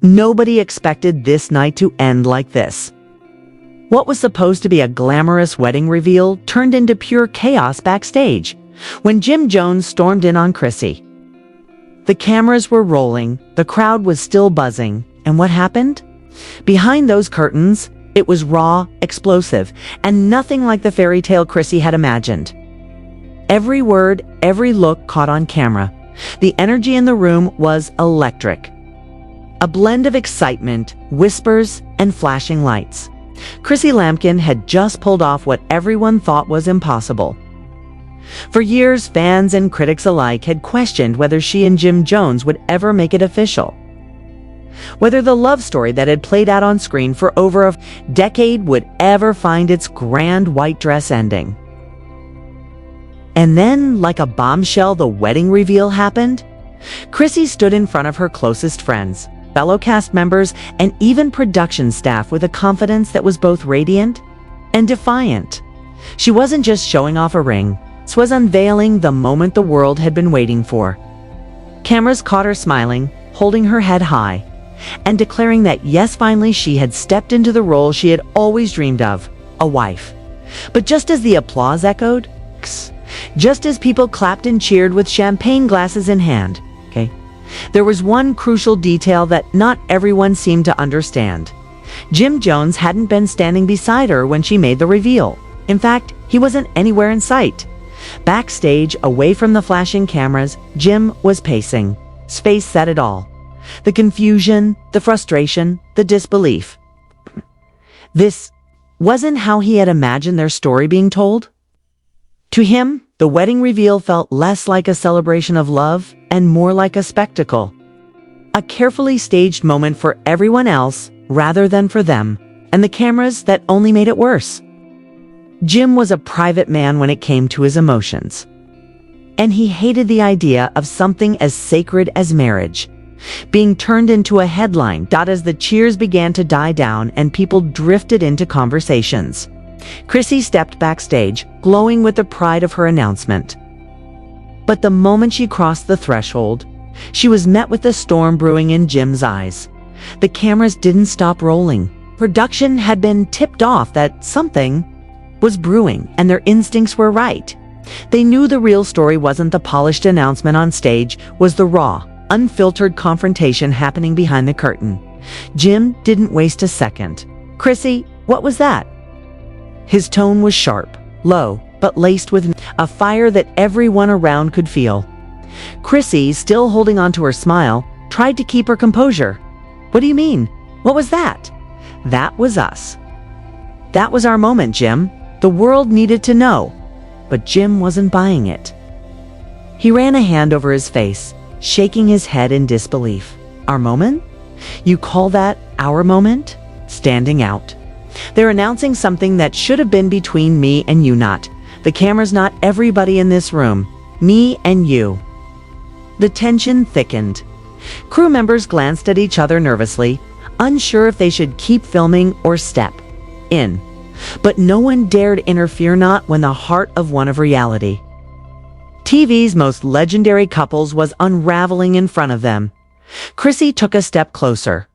Nobody expected this night to end like this. What was supposed to be a glamorous wedding reveal turned into pure chaos backstage when Jim Jones stormed in on Chrissy. The cameras were rolling, the crowd was still buzzing, and what happened? Behind those curtains, it was raw, explosive, and nothing like the fairy tale Chrissy had imagined. Every word, every look caught on camera. The energy in the room was electric. A blend of excitement, whispers, and flashing lights. Chrissy Lampkin had just pulled off what everyone thought was impossible. For years, fans and critics alike had questioned whether she and Jim Jones would ever make it official. Whether the love story that had played out on screen for over a decade would ever find its grand white dress ending. And then, like a bombshell, the wedding reveal happened. Chrissy stood in front of her closest friends, fellow cast members, and even production staff with a confidence that was both radiant and defiant. She wasn't just showing off a ring. She was unveiling the moment the world had been waiting for. Cameras caught her smiling, holding her head high, and declaring that yes, finally she had stepped into the role she had always dreamed of, a wife. But just as the applause echoed, just as people clapped and cheered with champagne glasses in hand, there was one crucial detail that not everyone seemed to understand. Jim Jones hadn't been standing beside her when she made the reveal. In fact, he wasn't anywhere in sight. Backstage, away from the flashing cameras, Jim was pacing. His face said it all. The confusion, the frustration, the disbelief. This wasn't how he had imagined their story being told. To him, the wedding reveal felt less like a celebration of love and more like a spectacle. A carefully staged moment for everyone else rather than for them, and the cameras that only made it worse. Jim was a private man when it came to his emotions. And he hated the idea of something as sacred as marriage being turned into a headline. As the cheers began to die down and people drifted into conversations, Chrissy stepped backstage, glowing with the pride of her announcement. But the moment she crossed the threshold, she was met with a storm brewing in Jim's eyes. The cameras didn't stop rolling. Production had been tipped off that something was brewing, and their instincts were right. They knew the real story wasn't the polished announcement on stage, was the raw, unfiltered confrontation happening behind the curtain. Jim didn't waste a second. "Chrissy, what was that?" His tone was sharp, low, but laced with a fire that everyone around could feel. Chrissy, still holding on to her smile, tried to keep her composure. "What do you mean? What was that?" "That was us. That was our moment, Jim. The world needed to know." But Jim wasn't buying it. He ran a hand over his face, shaking his head in disbelief. "Our moment? You call that our moment?" "Standing out. They're announcing something that should have been between me and you, not the cameras, not everybody in this room. Me and you." The tension thickened. Crew members glanced at each other nervously, unsure if they should keep filming or step in. But no one dared interfere, not when the heart of one of reality. TV's most legendary couples was unraveling in front of them. Chrissy took a step closer,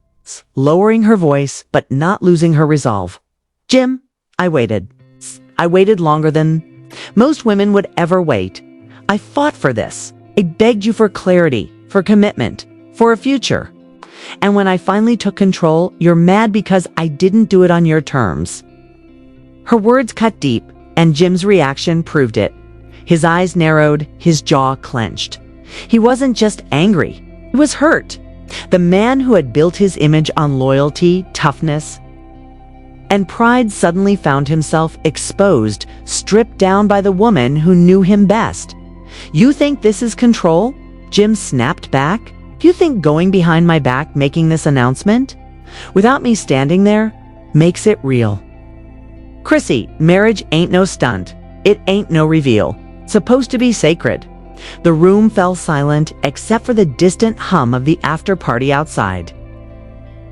lowering her voice but not losing her resolve. "Jim, I waited. I waited longer than most women would ever wait. I fought for this. I begged you for clarity, for commitment, for a future. And when I finally took control, you're mad because I didn't do it on your terms." Her words cut deep, and Jim's reaction proved it. His eyes narrowed, his jaw clenched. He wasn't just angry, he was hurt. The man who had built his image on loyalty, toughness, and pride suddenly found himself exposed, stripped down by the woman who knew him best. "You think this is control?" Jim snapped back. "You think going behind my back, making this announcement, without me standing there, makes it real?" "Chrissy, marriage ain't no stunt. It ain't no reveal. It's supposed to be sacred." The room fell silent except for the distant hum of the after-party outside.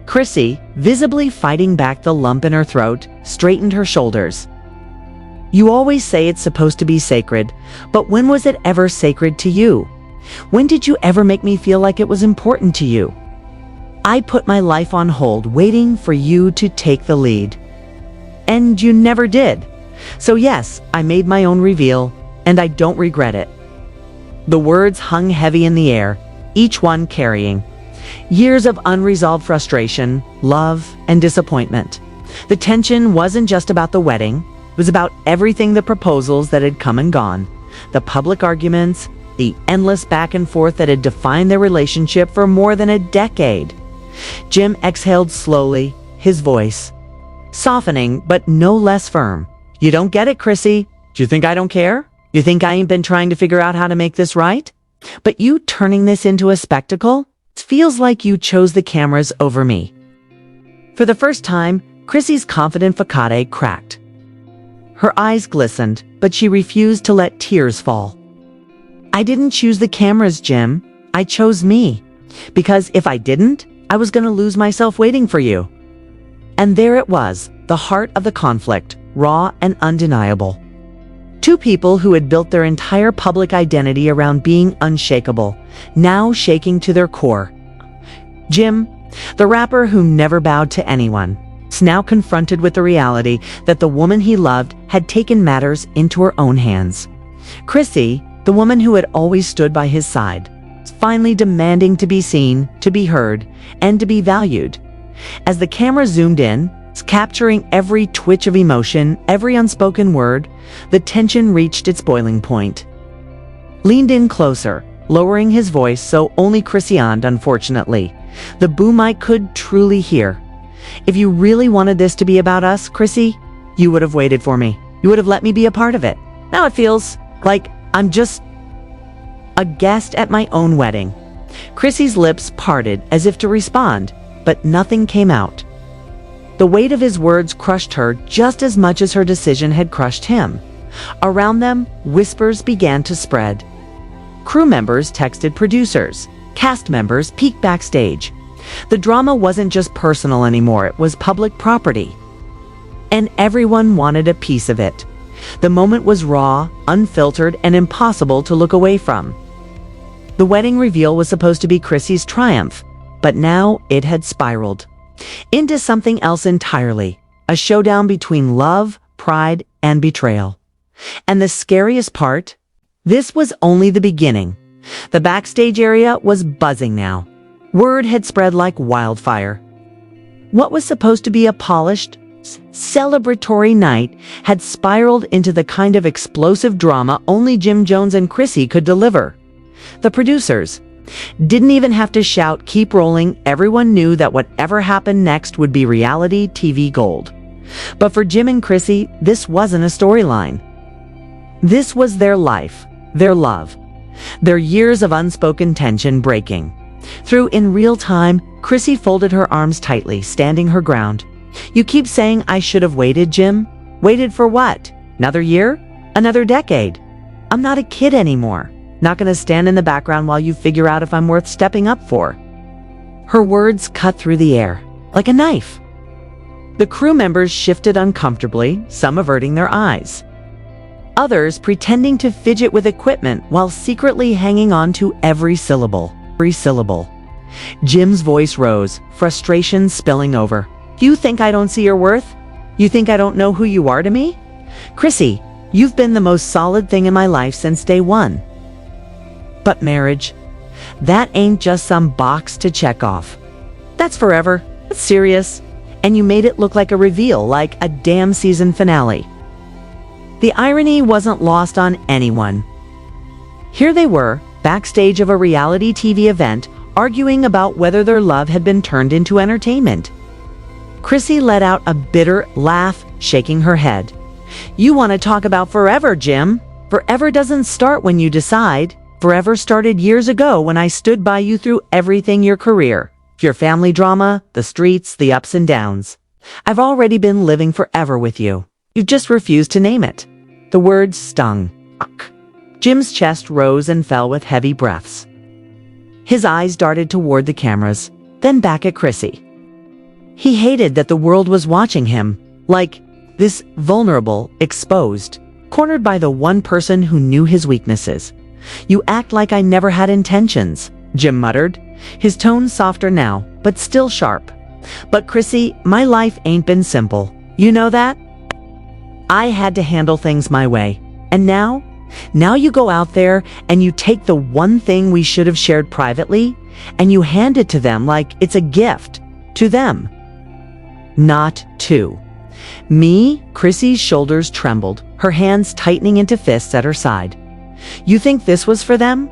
Chrissy, visibly fighting back the lump in her throat, straightened her shoulders. "You always say it's supposed to be sacred, but when was it ever sacred to you? When did you ever make me feel like it was important to you?" I put my life on hold waiting for you to take the lead. And you never did. So yes, I made my own reveal, and I don't regret it." The words hung heavy in the air, each one carrying years of unresolved frustration, love, and disappointment. The tension wasn't just about the wedding, it was about everything: the proposals that had come and gone, the public arguments, the endless back and forth that had defined their relationship for more than a decade. Jim exhaled slowly, his voice softening but no less firm. "You don't get it, Chrissy. Do you think I don't care? You think I ain't been trying to figure out how to make this right? But you turning this into a spectacle? It feels like you chose the cameras over me." For the first time, Chrissy's confident facade cracked. Her eyes glistened, but she refused to let tears fall. "I didn't choose the cameras, Jim. I chose me. Because if I didn't, I was going to lose myself waiting for you." And there it was, the heart of the conflict, raw and undeniable. Two people who had built their entire public identity around being unshakable, now shaking to their core. Jim, the rapper who never bowed to anyone, is now confronted with the reality that the woman he loved had taken matters into her own hands. Chrissy, the woman who had always stood by his side, is finally demanding to be seen, to be heard, and to be valued. As the camera zoomed in, capturing every twitch of emotion, every unspoken word, the tension reached its boiling point. Leaned in closer, lowering his voice so only Chrissy, unfortunately, the boom mic could truly hear. "If you really wanted this to be about us, Chrissy, you would have waited for me. You would have let me be a part of it. Now it feels like I'm just a guest at my own wedding." Chrissy's lips parted as if to respond, but nothing came out. The weight of his words crushed her just as much as her decision had crushed him. Around them, whispers began to spread. Crew members texted producers. Cast members peeked backstage. The drama wasn't just personal anymore, it was public property. And everyone wanted a piece of it. The moment was raw, unfiltered, and impossible to look away from. The wedding reveal was supposed to be Chrissy's triumph, but now it had spiraled into something else entirely, a showdown between love, pride, and betrayal. And the scariest part? This was only the beginning. The backstage area was buzzing now. Word had spread like wildfire. What was supposed to be a polished, celebratory night had spiraled into the kind of explosive drama only Jim Jones and Chrissy could deliver. The producers didn't even have to shout, "Keep rolling." Everyone knew that whatever happened next would be reality TV gold. But for Jim and Chrissy, this wasn't a storyline. This was their life, their love, their years of unspoken tension breaking. Through in real time, Chrissy folded her arms tightly, standing her ground. "You keep saying I should have waited, Jim. Waited for what? Another year? Another decade? I'm not a kid anymore. Not gonna stand in the background while you figure out if I'm worth stepping up for." Her words cut through the air, like a knife. The crew members shifted uncomfortably, some averting their eyes. Others pretending to fidget with equipment while secretly hanging on to every syllable. Jim's voice rose, frustration spilling over. "You think I don't see your worth? You think I don't know who you are to me? Chrissy, you've been the most solid thing in my life since day one. But marriage, that ain't just some box to check off. That's forever. It's serious. And you made it look like a reveal, like a damn season finale." The irony wasn't lost on anyone. Here they were, backstage of a reality TV event, arguing about whether their love had been turned into entertainment. Chrissy let out a bitter laugh, shaking her head. "You want to talk about forever, Jim? Forever doesn't start when you decide. Forever started years ago when I stood by you through everything: your career, your family drama, the streets, the ups and downs. I've already been living forever with you. You've just refused to name it." The words stung. Jim's chest rose and fell with heavy breaths. His eyes darted toward the cameras, then back at Chrissy. He hated that the world was watching him, like this vulnerable, exposed, cornered by the one person who knew his weaknesses. "You act like I never had intentions," Jim muttered. his tone softer now, but still sharp. But Chrissy, my life ain't been simple. You know that? I had to handle things my way. And now you go out there and you take the one thing we should have shared privately and you hand it to them like it's a gift. To them. Not to me. Chrissy's shoulders trembled, her hands tightening into fists at her side. You think this was for them?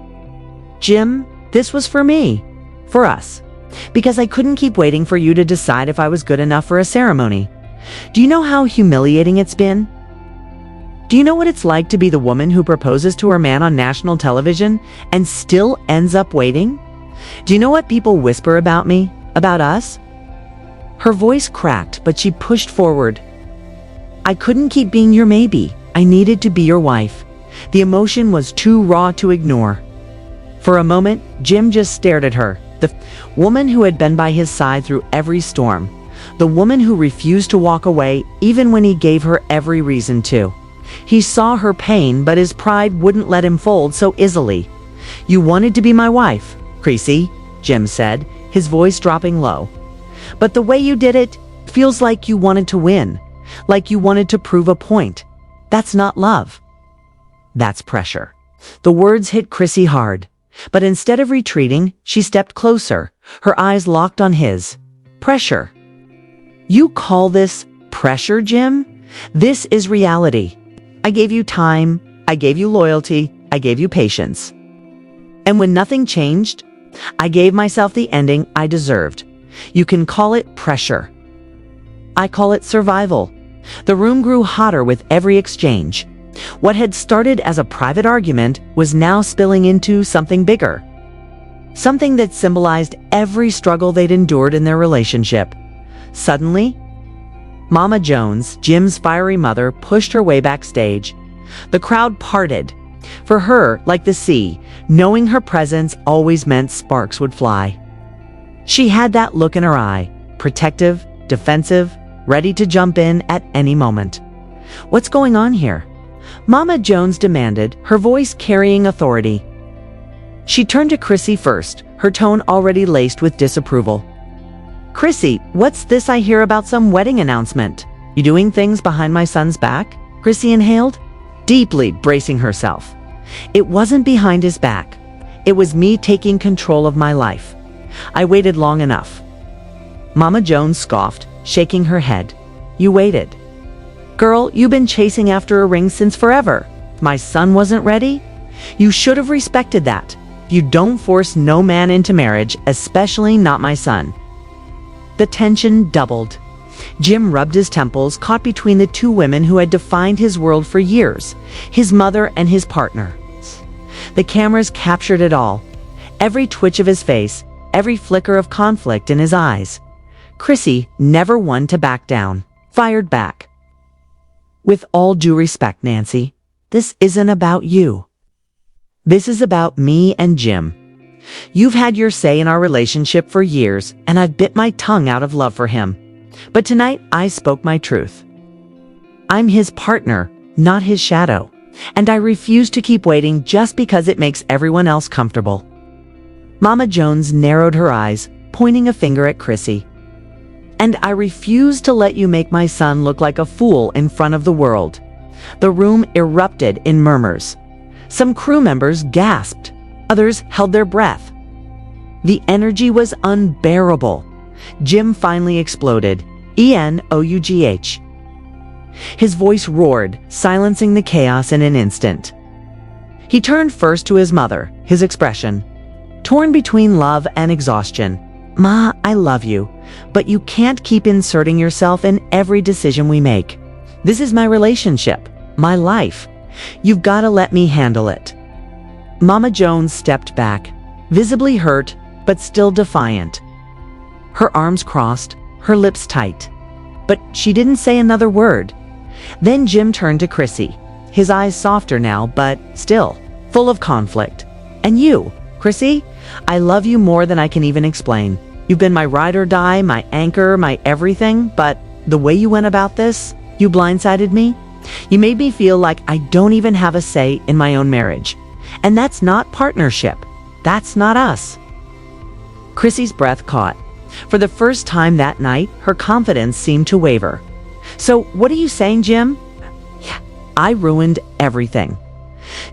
Jim, this was for me. For us. Because I couldn't keep waiting for you to decide if I was good enough for a ceremony. Do you know how humiliating it's been? Do you know what it's like to be the woman who proposes to her man on national television and still ends up waiting? Do you know what people whisper about me? About us? Her voice cracked, but she pushed forward. I couldn't keep being your maybe. I needed to be your wife. The emotion was too raw to ignore. For a moment, Jim just stared at her, the woman who had been by his side through every storm, the woman who refused to walk away even when he gave her every reason to. He saw her pain, but his pride wouldn't let him fold so easily. You wanted to be my wife, Chrissy, Jim said, his voice dropping low. But the way you did it feels like you wanted to win, like you wanted to prove a point. That's not love. That's pressure. The words hit Chrissy hard, but instead of retreating, she stepped closer, her eyes locked on his. Pressure. You call this pressure, Jim? This is reality. I gave you time, I gave you loyalty, I gave you patience. And when nothing changed, I gave myself the ending I deserved. You can call it pressure. I call it survival. The room grew hotter with every exchange. What had started as a private argument was now spilling into something bigger. Something that symbolized every struggle they'd endured in their relationship. Suddenly, Mama Jones, Jim's fiery mother, pushed her way backstage. The crowd parted. For her, like the sea, knowing her presence always meant sparks would fly. She had that look in her eye, protective, defensive, ready to jump in at any moment. What's going on here? Mama Jones demanded, her voice carrying authority. She turned to Chrissy first, her tone already laced with disapproval. Chrissy, what's this I hear about some wedding announcement? You doing things behind my son's back? Chrissy inhaled, deeply bracing herself. It wasn't behind his back. It was me taking control of my life. I waited long enough. Mama Jones scoffed, shaking her head. You waited. Girl, you've been chasing after a ring since forever. My son wasn't ready? You should have respected that. You don't force no man into marriage, especially not my son. The tension doubled. Jim rubbed his temples, caught between the two women who had defined his world for years, his mother and his partner. The cameras captured it all. Every twitch of his face, every flicker of conflict in his eyes. Chrissy, never one to back down, fired back. With all due respect, Nancy, this isn't about you. This is about me and Jim. You've had your say in our relationship for years, and I've bit my tongue out of love for him. But tonight, I spoke my truth. I'm his partner, not his shadow, and I refuse to keep waiting just because it makes everyone else comfortable. Mama Jones narrowed her eyes, pointing a finger at Chrissy. And I refuse to let you make my son look like a fool in front of the world. The room erupted in murmurs. Some crew members gasped. Others held their breath. The energy was unbearable. Jim finally exploded. ENOUGH. His voice roared, silencing the chaos in an instant. He turned first to his mother, his expression torn between love and exhaustion. Ma, I love you, but you can't keep inserting yourself in every decision we make. This is my relationship, my life. You've got to let me handle it. Mama Jones stepped back, visibly hurt, but still defiant. Her arms crossed, her lips tight. But she didn't say another word. Then Jim turned to Chrissy, his eyes softer now, but still full of conflict. And you, Chrissy, I love you more than I can even explain. You've been my ride or die, my anchor, my everything, but the way you went about this, you blindsided me. You made me feel like I don't even have a say in my own marriage. And that's not partnership. That's not us. Chrissy's breath caught. For the first time that night, her confidence seemed to waver. "So, what are you saying, Jim?" "Yeah, I ruined everything."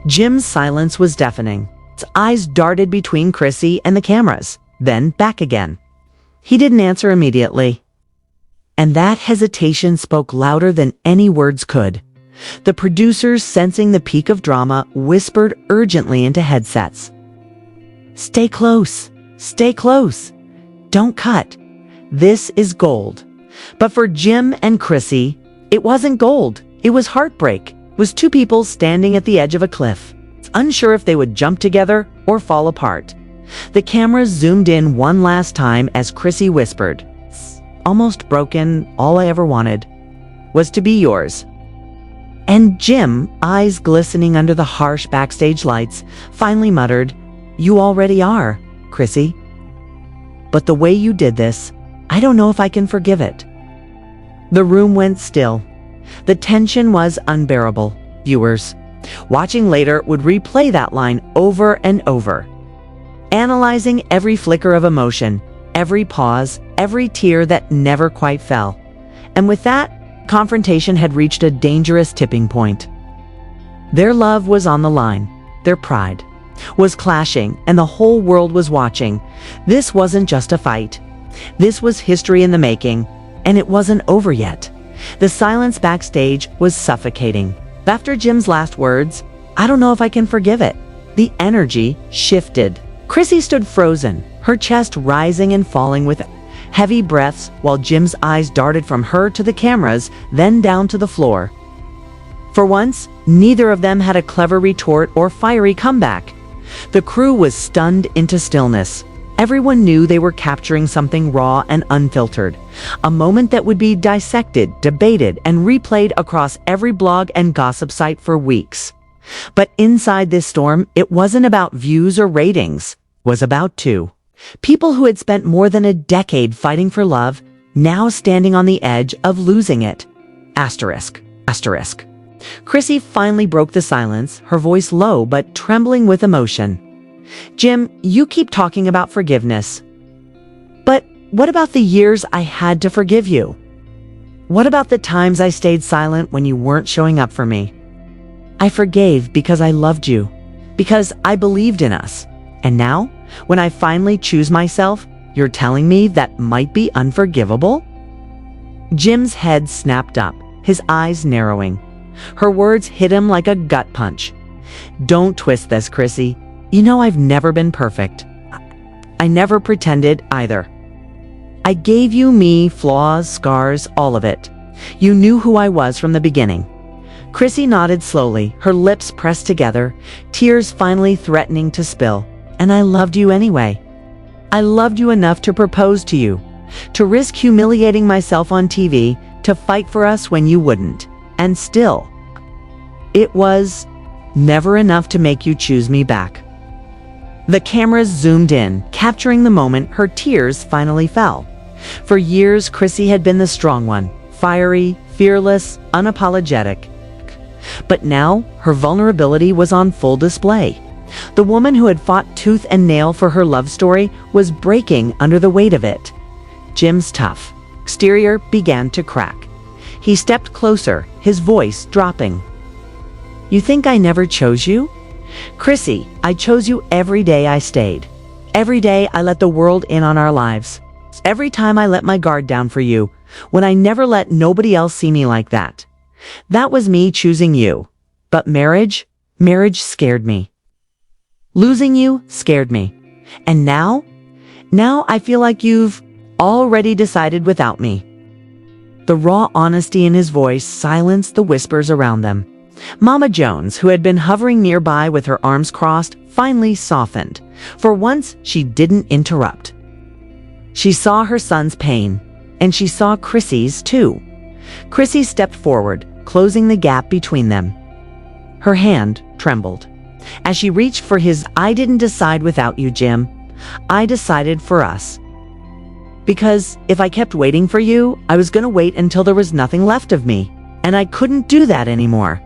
Jim's silence was deafening. His eyes darted between Chrissy and the cameras, then back again. He didn't answer immediately. And that hesitation spoke louder than any words could. The producers, sensing the peak of drama, whispered urgently into headsets. "Stay close. Stay close. Don't cut. This is gold." But for Jim and Chrissy, it wasn't gold. It was heartbreak. It was two people standing at the edge of a cliff, unsure if they would jump together or fall apart. The cameras zoomed in one last time as Chrissy whispered, "Almost broken. All I ever wanted was to be yours." And Jim, eyes glistening under the harsh backstage lights, finally muttered, "You already are, Chrissy. But the way you did this, I don't know if I can forgive it." The room went still. The tension was unbearable. Viewers, watching later, would replay that line over and over, analyzing every flicker of emotion, every pause, every tear that never quite fell. And with that, confrontation had reached a dangerous tipping point. Their love was on the line. Their pride was clashing, and the whole world was watching. This wasn't just a fight. This was history in the making, and it wasn't over yet. The silence backstage was suffocating. After Jim's last words, "I don't know if I can forgive it," the energy shifted. Chrissy stood frozen, her chest rising and falling with heavy breaths, while Jim's eyes darted from her to the cameras, then down to the floor. For once, neither of them had a clever retort or fiery comeback. The crew was stunned into stillness. Everyone knew they were capturing something raw and unfiltered, a moment that would be dissected, debated, and replayed across every blog and gossip site for weeks. But inside this storm, it wasn't about views or ratings. It was about two people who had spent more than a decade fighting for love, now standing on the edge of losing it. Asterisk. Asterisk. Chrissy finally broke the silence, her voice low but trembling with emotion. "Jim, you keep talking about forgiveness. But what about the years I had to forgive you? What about the times I stayed silent when you weren't showing up for me? I forgave because I loved you, because I believed in us. And now, when I finally choose myself, you're telling me that might be unforgivable?" Jim's head snapped up, his eyes narrowing. Her words hit him like a gut punch. "Don't twist this, Chrissy. You know I've never been perfect. I never pretended either. I gave you me, flaws, scars, all of it. You knew who I was from the beginning." Chrissy nodded slowly, her lips pressed together, tears finally threatening to spill. "And I loved you anyway. I loved you enough to propose to you, to risk humiliating myself on TV, to fight for us when you wouldn't. And still, it was never enough to make you choose me back." The cameras zoomed in, capturing the moment her tears finally fell. For years, Chrissy had been the strong one, fiery, fearless, unapologetic. But now, her vulnerability was on full display. The woman who had fought tooth and nail for her love story was breaking under the weight of it. Jim's tough exterior began to crack. He stepped closer, his voice dropping. "You think I never chose you? Chrissy, I chose you every day I stayed. Every day I let the world in on our lives. Every time I let my guard down for you, when I never let nobody else see me like that. That was me choosing you. But marriage scared me. Losing you scared me. And now I feel like you've already decided without me." The raw honesty in his voice silenced the whispers around them. Mama Jones, who had been hovering nearby with her arms crossed, finally softened. For once, she didn't interrupt. She saw her son's pain, and she saw Chrissy's too. Chrissy stepped forward, closing the gap between them. Her hand trembled. As she reached for his, "I didn't decide without you, Jim. I decided for us. Because if I kept waiting for you, I was going to wait until there was nothing left of me, and I couldn't do that anymore.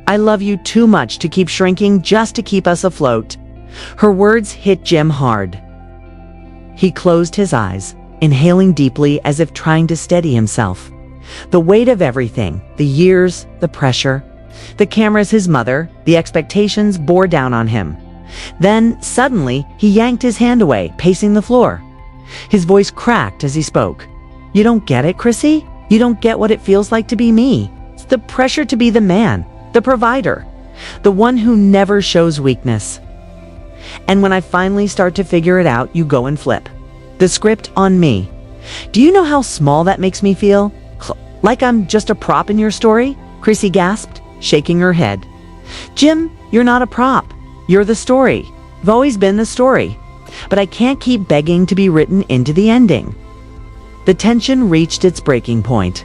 I love you too much to keep shrinking just to keep us afloat." Her words hit Jim hard. He closed his eyes, inhaling deeply as if trying to steady himself. The weight of everything, the years, the pressure, the cameras, his mother, the expectations bore down on him. Then, suddenly, he yanked his hand away, pacing the floor. His voice cracked as he spoke. "You don't get it, Chrissy? You don't get what it feels like to be me. It's the pressure to be the man, the provider, the one who never shows weakness. And when I finally start to figure it out, you go and flip the script on me. Do you know how small that makes me feel? Like I'm just a prop in your story?" Chrissy gasped, shaking her head. "Jim, you're not a prop. You're the story. You've always been the story. But I can't keep begging to be written into the ending." The tension reached its breaking point.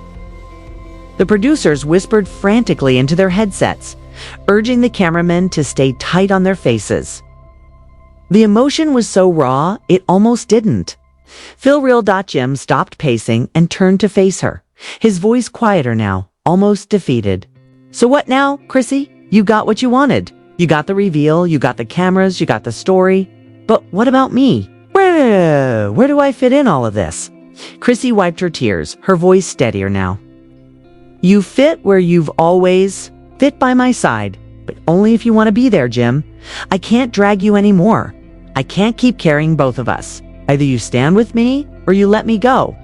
The producers whispered frantically into their headsets, urging the cameramen to stay tight on their faces. The emotion was so raw, it almost didn't. Jim stopped pacing and turned to face her, his voice quieter now, almost defeated. "So what now, Chrissy? You got what you wanted. You got the reveal, you got the cameras, you got the story. But what about me? Where do I fit in all of this?" Chrissy wiped her tears, her voice steadier now. "You fit where you've always fit, by my side, but only if you want to be there, Jim. I can't drag you anymore. I can't keep carrying both of us. Either you stand with me or you let me go."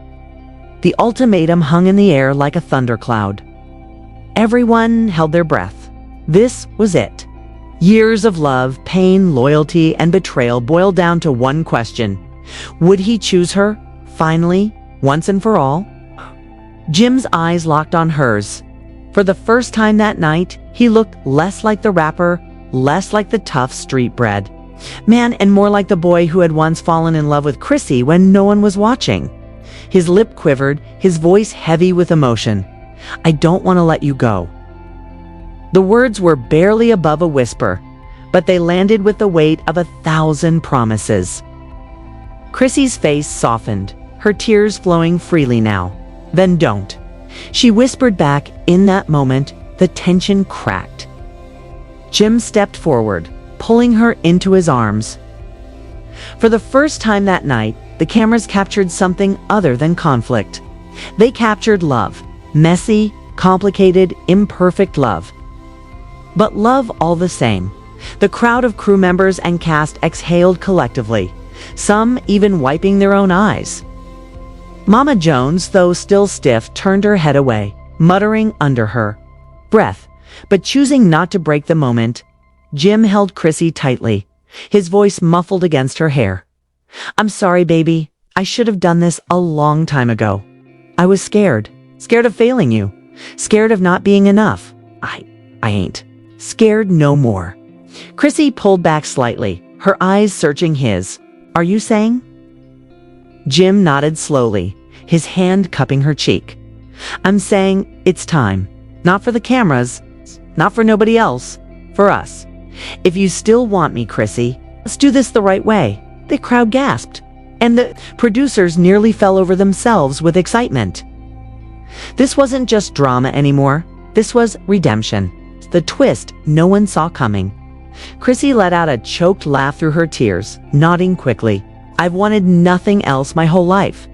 The ultimatum hung in the air like a thundercloud. Everyone held their breath. This was it. Years of love, pain, loyalty, and betrayal boiled down to one question. Would he choose her, finally, once and for all? Jim's eyes locked on hers. For the first time that night, he looked less like the rapper, less like the tough street-bred man, and more like the boy who had once fallen in love with Chrissy when no one was watching. His lip quivered, his voice heavy with emotion. "I don't want to let you go." The words were barely above a whisper, but they landed with the weight of 1,000 promises. Chrissy's face softened, her tears flowing freely now. "Then don't," she whispered back. In that moment, the tension cracked. Jim stepped forward, pulling her into his arms. For the first time that night, the cameras captured something other than conflict. They captured love. Messy, complicated, imperfect love. But love all the same. The crowd of crew members and cast exhaled collectively, some even wiping their own eyes. Mama Jones, though still stiff, turned her head away, muttering under her breath, but choosing not to break the moment. Jim held Chrissy tightly, his voice muffled against her hair. "I'm sorry, baby. I should have done this a long time ago. I was scared of failing you, scared of not being enough. I ain't scared no more." Chrissy pulled back slightly, her eyes searching his. "Are you saying?" Jim nodded slowly, his hand cupping her cheek. "I'm saying it's time. Not for the cameras, not for nobody else, for us. If you still want me, Chrissy, let's do this the right way." The crowd gasped, and the producers nearly fell over themselves with excitement. This wasn't just drama anymore. This was redemption. The twist no one saw coming. Chrissy let out a choked laugh through her tears, nodding quickly. "I've wanted nothing else my whole life."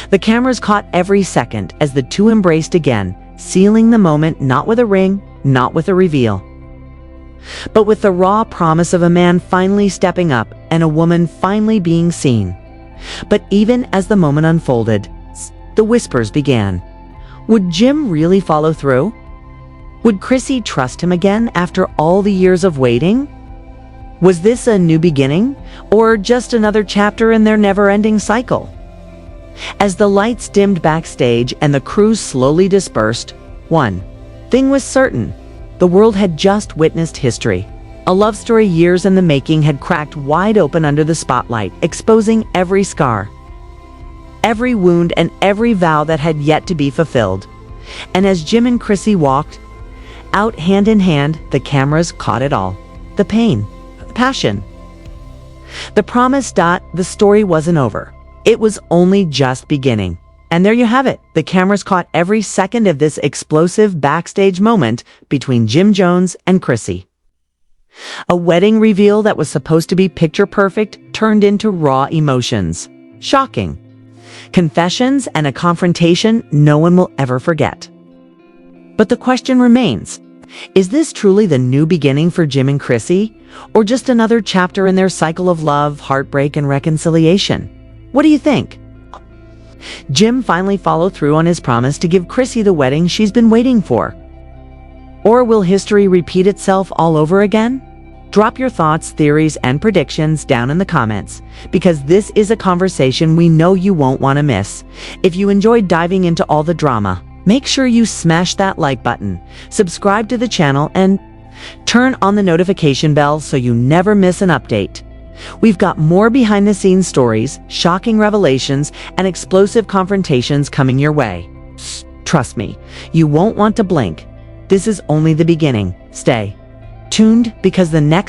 The cameras caught every second as the two embraced again, sealing the moment not with a ring, not with a reveal, but with the raw promise of a man finally stepping up and a woman finally being seen. But even as the moment unfolded, the whispers began. Would Jim really follow through? Would Chrissy trust him again after all the years of waiting? Was this a new beginning, or just another chapter in their never-ending cycle? As the lights dimmed backstage and the crew slowly dispersed, one thing was certain. The world had just witnessed history. A love story years in the making had cracked wide open under the spotlight, exposing every scar, every wound, and every vow that had yet to be fulfilled. And as Jim and Chrissy walked out hand in hand, the cameras caught it all. The pain, the passion, the promise. The story wasn't over. It was only just beginning. And there you have it. The cameras caught every second of this explosive backstage moment between Jim Jones and Chrissy. A wedding reveal that was supposed to be picture perfect turned into raw emotions. Shocking. Confessions and a confrontation no one will ever forget. But the question remains, is this truly the new beginning for Jim and Chrissy, or just another chapter in their cycle of love, heartbreak, and reconciliation? What do you think? Jim finally followed through on his promise to give Chrissy the wedding she's been waiting for? Or will history repeat itself all over again? Drop your thoughts, theories, and predictions down in the comments, because this is a conversation we know you won't want to miss. If you enjoyed diving into all the drama, make sure you smash that like button, subscribe to the channel, and turn on the notification bell so you never miss an update. We've got more behind-the-scenes stories, shocking revelations, and explosive confrontations coming your way. Trust me, you won't want to blink. This is only the beginning. Stay tuned because the next